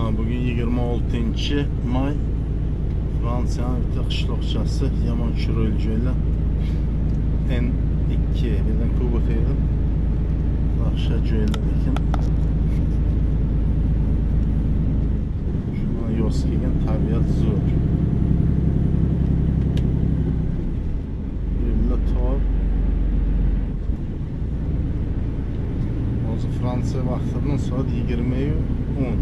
Bugün 26 may Fransiyanın bitta qishloqchasi yomon chiroyli joylar N2 degan ko'p o'taydi. Yaxshi joylar ekan. Shuna yoz kelgan tabiat zo'r. Yo'llar tor. Hozir Fransiya vaqtidan soat 20:10.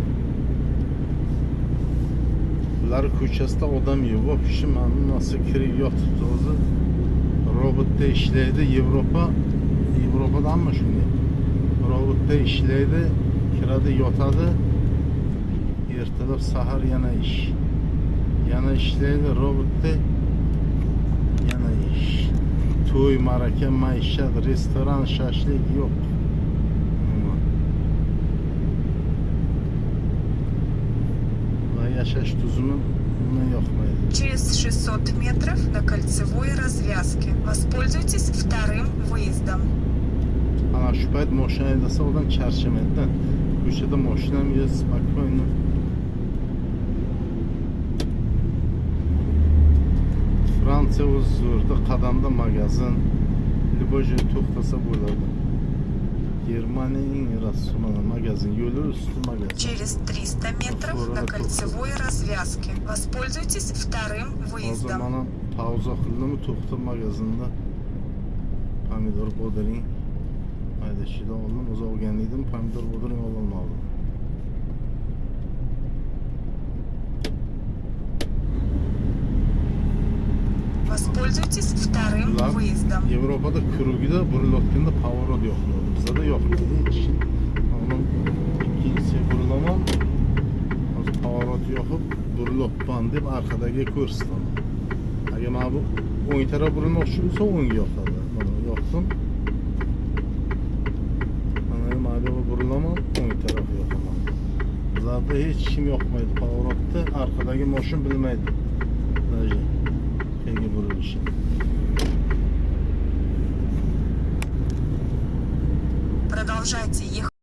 Bular ko'chasida odam yo'q. Вообще mana nasıl kirib yotibdi o'zi. Robotda ishlaydi. Yevropada hamma shunday. Robotda ishlaydi, kiradi, yotadi. Ertalab sahar yana ish. Yana ishlaydi robotda. Yana ish. To'y, ma'raka, maishat, restoran, shashlik yo'q. Yaşaş tuzunu yoqmaydi. Через 600 метров на кольцевой развязке. Воспользуйтесь вторым выездом. Ana shu payt mashina haydasa odam charchamaydi. Ko'chada mashina ham yursa spokойно. Fransiya o'z zo'rda, qadamda magazin, любой joy to'xtasa bo'ladi. Germaniyaning rasmini magazin, yo'li usti magazin. Через 300 метров на кольцевой развязке. Воспользуйтесь вторым выездом. Mana pauza qildimi, to'xtab magazinda pomidor bodring haydashida oldim. O'zi olgan edim, pomidor bodring ololmadim. Воспользуйтесь вторым выездом. Yevropada kurugida burilayotganda поворот yo'q. Bizda yo'q. Onun ikkinchisi burilaman. Hozir поворот yo'qib, burilyapman deb arkadagi ko'rsatdim. Agar mana bu o'ng taraf burilmoqchi bo'lsa, o'ngga yoqadi. Mana yoqdim. Mana bu burilaman, o'ng taraf yoqaman. Bizda hech kim yoqmaydi поворотda, arkadagi mashina bilmaydi. Даже qayga burilishi. Продолжайте ехать.